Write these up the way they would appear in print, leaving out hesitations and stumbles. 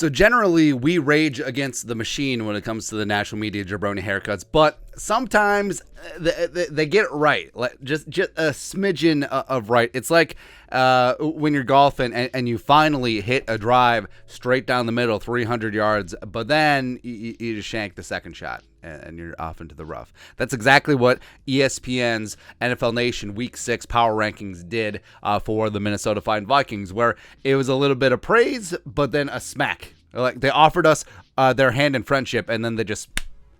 So generally, we rage against the machine when it comes to the national media jabroni haircuts, but sometimes they get it right, like just a smidgen of right. It's like when you're golfing and you finally hit a drive straight down the middle, 300 yards, but then you just shank the second shot and you're off into the rough. That's exactly what ESPN's NFL Nation Week 6 Power Rankings did for the Minnesota Vikings, where it was a little bit of praise, but then a smack. Like, they offered us their hand in friendship, and then they just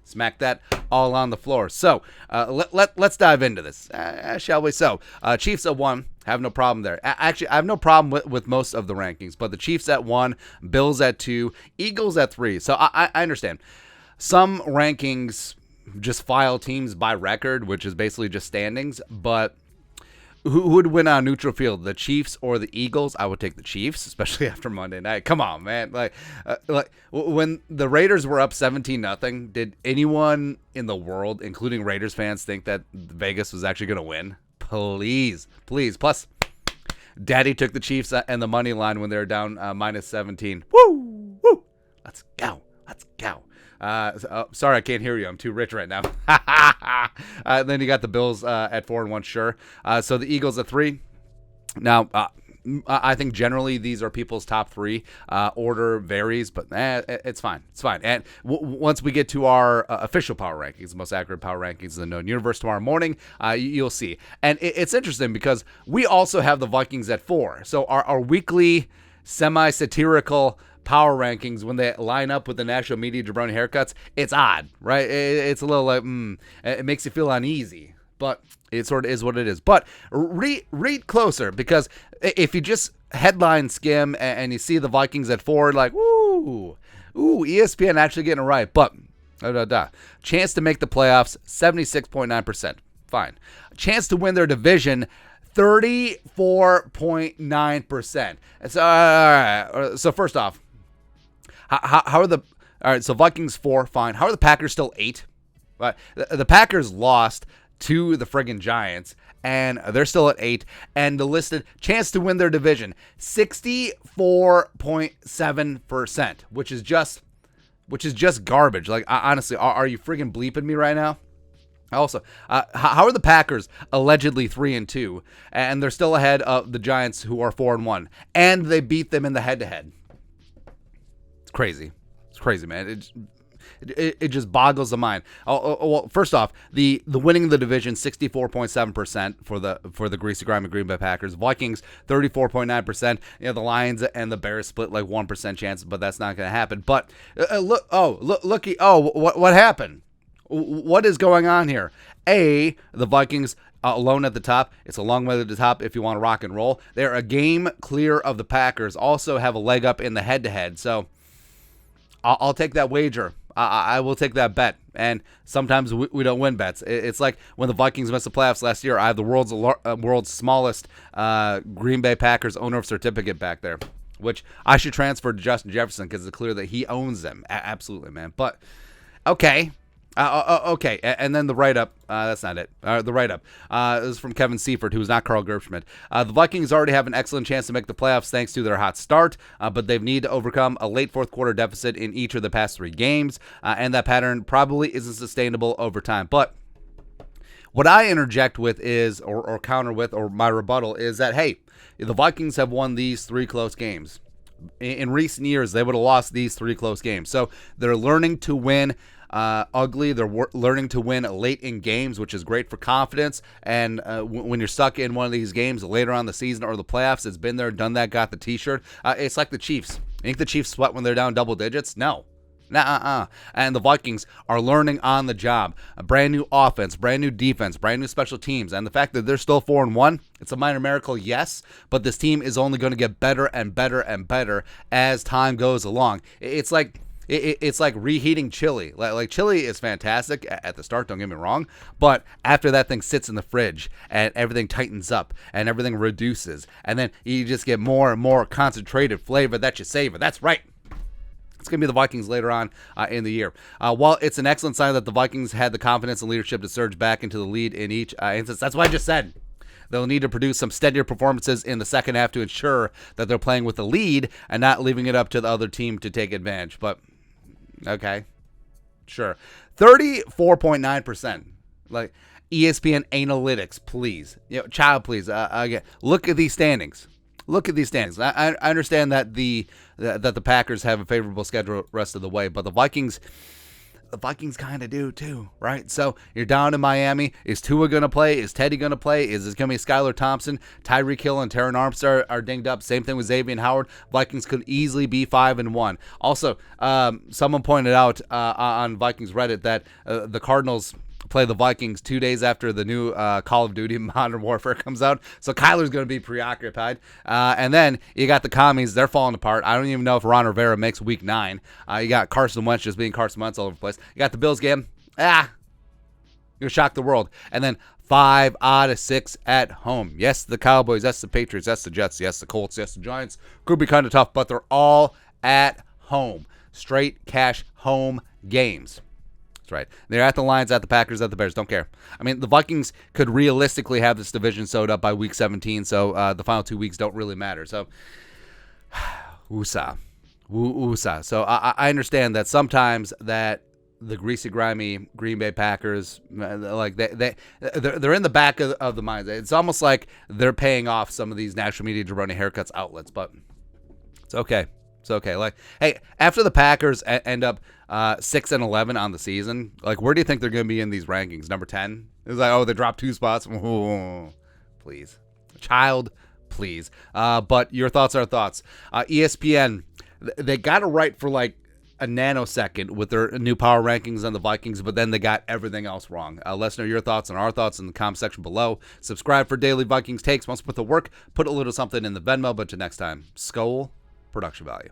smacked that all on the floor. So let's dive into this, shall we? So Chiefs at 1, have no problem there. Actually, I have no problem with most of the rankings, but the Chiefs at 1, Bills at 2, Eagles at 3. So I understand. Some rankings just file teams by record, which is basically just standings, but who would win on neutral field, the Chiefs or the Eagles? I would take the Chiefs, especially after Monday night. Come on, man. Like when the Raiders were up 17-0, did anyone in the world, including Raiders fans, think that Vegas was actually going to win? Please. Plus, Daddy took the Chiefs and the money line when they were down minus 17. Woo! Let's go. Sorry, I can't hear you. I'm too rich right now. Then you got the Bills at 4-1, sure. So the Eagles at 3. Now, I think generally these are people's top 3. Order varies, but it's fine. It's fine. And once we get to our official power rankings, the most accurate power rankings in the known universe tomorrow morning, you'll see. And it's interesting because we also have the Vikings at 4. So our weekly semi-satirical power rankings, when they line up with the national media jabroni haircuts, it's odd, right? It's a little like, it makes you feel uneasy, but it sort of is what it is. But read closer, because if you just headline skim and you see the Vikings at 4, like, ooh, ESPN actually getting it right. But chance to make the playoffs, 76.9%. Fine. Chance to win their division, 34.9%. So, all right. So first off, how are the all right? So Vikings 4, fine. How are the Packers still 8? Right. The Packers lost to the friggin' Giants, and they're still at 8. And the listed chance to win their division, 64.7%, which is just garbage. Like, honestly, are you friggin' bleeping me right now? Also, how are the Packers allegedly 3-2, and they're still ahead of the Giants, who are 4-1, and they beat them in the head-to-head? It's crazy. It's crazy, man. It just boggles the mind. Well, first off, the winning of the division, 64.7% for the greasy grimy Green Bay Packers. Vikings, 34.9%. You know, the Lions and the Bears split like 1% chance, but that's not going to happen. But looky, what happened? What is going on here? The Vikings alone at the top. It's a long way to the top if you want to rock and roll. They're a game clear of the Packers. Also have a leg up in the head-to-head. So I'll take that wager. I will take that bet. And sometimes we don't win bets. It's like when the Vikings missed the playoffs last year. I have the world's smallest Green Bay Packers owner of certificate back there, which I should transfer to Justin Jefferson because it's clear that he owns them. Absolutely, man. But okay. Okay, and then the write-up, that's not it. The write-up is from Kevin Seifert, who's not Carl Gerbschmidt. The Vikings already have an excellent chance to make the playoffs thanks to their hot start, but they need to overcome a late fourth quarter deficit in each of the past 3 games, and that pattern probably isn't sustainable over time. But what I interject with is, or counter with, or my rebuttal is that, hey, the Vikings have won these 3 close games. In recent years, they would have lost these 3 close games. So they're learning to win ugly. They're learning to win late in games, which is great for confidence. And when you're stuck in one of these games later on the season or the playoffs, it's been there, done that, got the T-shirt. It's like the Chiefs. You think the Chiefs sweat when they're down double digits? No. And the Vikings are learning on the job. A brand new offense, brand new defense, brand new special teams. And the fact that they're still 4-1, it's a minor miracle, yes, but this team is only going to get better and better and better as time goes along. It's like reheating chili. Like chili is fantastic at the start, don't get me wrong, but after that thing sits in the fridge and everything tightens up and everything reduces, and then you just get more and more concentrated flavor that you savor. That's right. It's going to be the Vikings later on in the year. While it's an excellent sign that the Vikings had the confidence and leadership to surge back into the lead in each instance, that's what I just said. They'll need to produce some steadier performances in the second half to ensure that they're playing with the lead and not leaving it up to the other team to take advantage. But, okay, sure. 34.9%. Like, ESPN analytics, please. Child, please. Again, look at these standings. Look at these standings. I understand that the Packers have a favorable schedule rest of the way, but the Vikings kind of do too, right? So you're down in Miami. Is Tua going to play? Is Teddy going to play? Is it going to be Skylar Thompson? Tyreek Hill and Terron Armstead are dinged up. Same thing with Xavier Howard. Vikings could easily be 5-1. Also, someone pointed out on Vikings Reddit that the Cardinals play the Vikings 2 days after the new Call of Duty Modern Warfare comes out. So Kyler's going to be preoccupied. And then you got the commies. They're falling apart. I don't even know if Ron Rivera makes week 9. You got Carson Wentz just being Carson Wentz all over the place. You got the Bills game. You're going to shock the world. And then 5 out of 6 at home. Yes, the Cowboys. Yes, the Patriots. Yes, the Jets. Yes, the Colts. Yes, the Giants. Could be kind of tough, but they're all at home. Straight cash home games. Right. They're at the Lions, at the Packers, at the Bears. Don't care. I mean, the Vikings could realistically have this division sewed up by week 17, so the final 2 weeks don't really matter. So, woosah. So I understand that sometimes that the greasy, grimy Green Bay Packers, like they're in the back of the minds. It's almost like they're paying off some of these national media jabroni haircuts outlets, but it's okay. It's okay. Like, hey, after the Packers end up 6-11 on the season, like, where do you think they're going to be in these rankings? Number 10? It's like, oh, they dropped 2 spots. Oh, please, child, please. But your thoughts are thoughts. ESPN, they got it right for like a nanosecond with their new power rankings on the Vikings, but then they got everything else wrong. Let us know your thoughts and our thoughts in the comment section below. Subscribe for daily Vikings takes. Once we put the work, put a little something in the Venmo. But until next time, Skol. Production value.